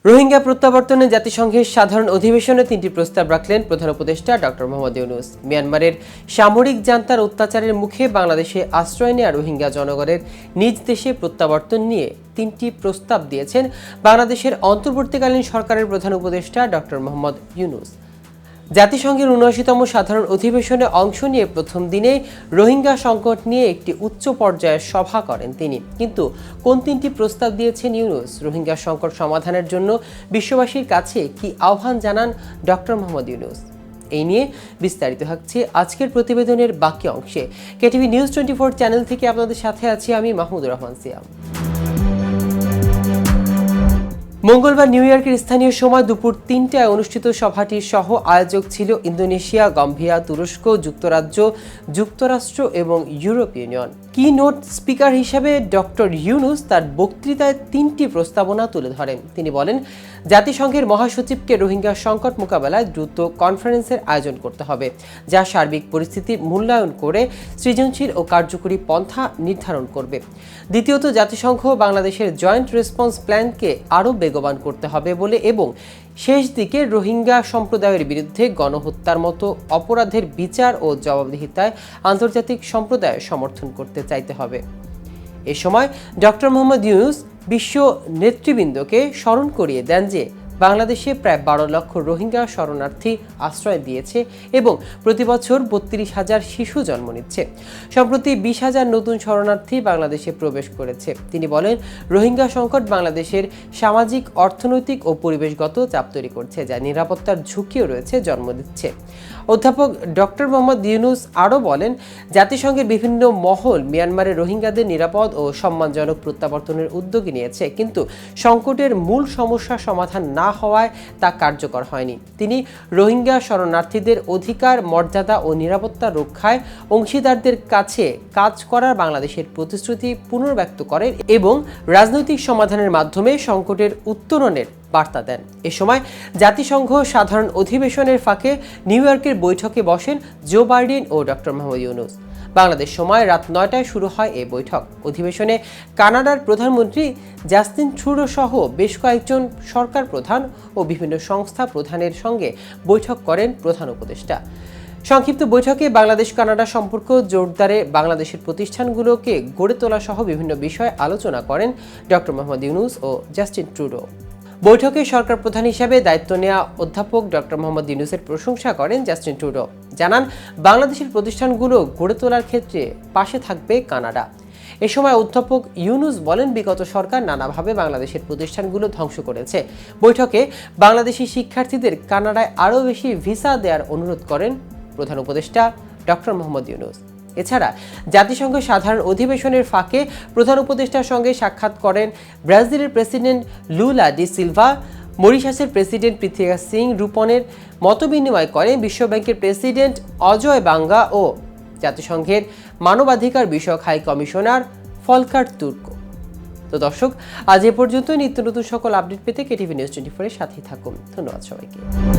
রোহিঙ্গা প্রত্যাবর্তনে জাতিসংঘের সাধারণ অধিবেশনে 3টি প্রস্তাব রাখলেন প্রধান উপদেষ্টা ডক্টর মোহাম্মদ ইউনূস। মিয়ানমারের সামরিক জান্তার অত্যাচারের মুখে বাংলাদেশে আশ্রয় নেওয়া রোহিঙ্গা জনগণের নিজ দেশে প্রত্যাবর্তন নিয়ে 3টি প্রস্তাব দিয়েছেন বাংলাদেশের অন্তর্বর্তীকালীন সরকারের প্রধান উপদেষ্টা ডক্টর মোহাম্মদ ইউনূস। জাতিসংঘের ৭৯তম সাধারণ অধিবেশনে অংশ নিয়ে প্রথম দিনে রোহিঙ্গা সংকট নিয়ে একটি উচ্চ পর্যায়ের সভা করেন তিনি। কিন্তু কোন 3টি প্রস্তাব দিয়েছেন ইউনূস? রোহিঙ্গা সংকট সমাধানের জন্য বিশ্ববাসীর কাছে কি আহ্বান জানান ডক্টর মোহাম্মদ ইউনূস? এই নিয়ে বিস্তারিত থাকছে আজকের প্রতিবেদনের বাকি অংশে। কেটিভি নিউজ 24 চ্যানেল থেকে আপনাদের সাথে আছি আমি মাহমুদুর রহমান সিয়াম। মঙ্গলবার নিউ ইয়র্কের স্থানীয় সময় দুপুর ৩টায় অনুষ্ঠিত সভাটির সহ আয়োজক ছিল ইন্দোনেশিয়া, গাম্বিয়া, তুরস্ক, যুক্তরাজ্য, যুক্তরাষ্ট্র এবং ইউরোপীয় ইউনিয়ন। কি নোট স্পিকার হিসেবে ডক্টর ইউনূস তার বক্তৃতায় 3টি প্রস্তাবনা তুলে ধরেন। তিনি বলেন, জাতিসংঘের মহাসচিবকে রোহিঙ্গা সংকট মোকাবেলায় দ্রুত কনফারেন্সের আয়োজন করতে হবে, যা সার্বিক পরিস্থিতির মূল্যায়ন করে সৃজনশীল ও কার্যকরী পন্থা নির্ধারণ করবে। দ্বিতীয়ত, জাতিসংঘ বাংলাদেশের জয়েন্ট রেসপন্স প্ল্যানকে আরও বেগবান করতে হবে বলে এবং শেষ দিকে রোহিঙ্গা সম্প্রদায়ের বিরুদ্ধে গণহত্যার মতো অপরাধের বিচার ও জবাবদিহিতায় আন্তর্জাতিক সম্প্রদায় সমর্থন করতে চাইতে হবে। এ সময় ডক্টর মোহাম্মদ ইউনূস বিশ্ব নেতৃবৃন্দকে স্মরণ করিয়ে দেন যে বাংলাদেশে প্রায় 12 লক্ষ রোহিঙ্গা শরণার্থী আশ্রয় দিয়েছে এবং প্রতি বছর 32,000 শিশু জন্ম নিচ্ছে। সম্প্রতি 20,000 নতুন শরণার্থী বাংলাদেশে প্রবেশ করেছে। তিনি বলেন, রোহিঙ্গা সংকট বাংলাদেশের সামাজিক, অর্থনৈতিক ও পরিবেশগত চাপ তৈরি করছে, যা নিরাপত্তার ঝুঁকিও রয়েছে জন্ম দিচ্ছে। অধ্যাপক ডক্টর মোহাম্মদ ইউনূস আরও বলেন, জাতিসংঘের বিভিন্ন মহল মিয়ানমারের রোহিঙ্গাদের নিরাপদ ও সম্মানজনক প্রত্যাবর্তনের উদ্যোগ নিয়েছে, কিন্তু সংকটের মূল সমস্যা সমাধান না হওয়ায় তা কার্যকর হয়নি। তিনি রোহিঙ্গা শরণার্থীদের অধিকার, মর্যাদা ও নিরাপত্তা রক্ষায় অংশীদারদের কাছে কাজ করার বাংলাদেশের প্রতিশ্রুতি পুনর্ব্যক্ত করেন এবং রাজনৈতিক সমাধানের মাধ্যমে সংকটের উত্তরণের বার্তা দেন। এ সময় জাতিসংঘ সাধারণ অধিবেশনের ফাঁকে নিউ ইয়র্কের বৈঠকে বসেন জো বাইডেন ও ডক্টর মোহাম্মদ ইউনূস। বাংলাদেশ সময় রাত 9টায় শুরু হয় এই বৈঠক। অধিবেশনে কানাডার প্রধানমন্ত্রী জাস্টিন ট্রুডো সহ বেশ কয়েকজন সরকার প্রধান ও বিভিন্ন সংস্থা প্রধানের সঙ্গে বৈঠক করেন প্রধান উপদেষ্টা। সংক্ষিপ্ত বৈঠকে বাংলাদেশ কানাডা সম্পর্ক জোরদারে বাংলাদেশের প্রতিষ্ঠানগুলোকে গড়ে তোলা সহ বিভিন্ন বিষয়ে আলোচনা করেন ডক্টর মোহাম্মদ ইউনূস ও জাস্টিন ট্রুডো। বৈঠকে সরকার প্রধান হিসেবে দায়িত্ব নেওয়া অধ্যাপক ডক্টর মোহাম্মদ ইউনূসের প্রশংসা করেন জাস্টিন ট্রুডো। জানান, বাংলাদেশের প্রতিষ্ঠানগুলো গড়ে তোলার ক্ষেত্রে পাশে থাকবে কানাডা। এ সময় অধ্যাপক ইউনূস বলেন, বিগত সরকার নানাভাবে বাংলাদেশের প্রতিষ্ঠানগুলো ধ্বংস করেছে। বৈঠকে বাংলাদেশি শিক্ষার্থীদের কানাডায় আরও বেশি ভিসা দেওয়ার অনুরোধ করেন প্রধান উপদেষ্টা ডক্টর মোহাম্মদ ইউনূস। এছাড়া জাতিসংঘ সাধারণ অধিবেশনের ফাঁকে প্রধান উপদেষ্টার সঙ্গে সাক্ষাৎ করেন ব্রাজিলের প্রেসিডেন্ট লুলা ডি সিলভা, মরিশাসের প্রেসিডেন্ট পৃথ্বীরাজ সিং রূপনের মতবিনিময় করেন বিশ্বব্যাংকের প্রেসিডেন্ট অজয় বাঙ্গা ও জাতিসংঘের মানবাধিকার বিষয়ক হাই কমিশনার ফলকার তুর্ক। তো দর্শক, আজ এ পর্যন্ত। নিত্য নতুন সকল আপডেট পেতে কেটিভি নিউজ 24 এর সাথেই থাকুন। ধন্যবাদ সবাইকে।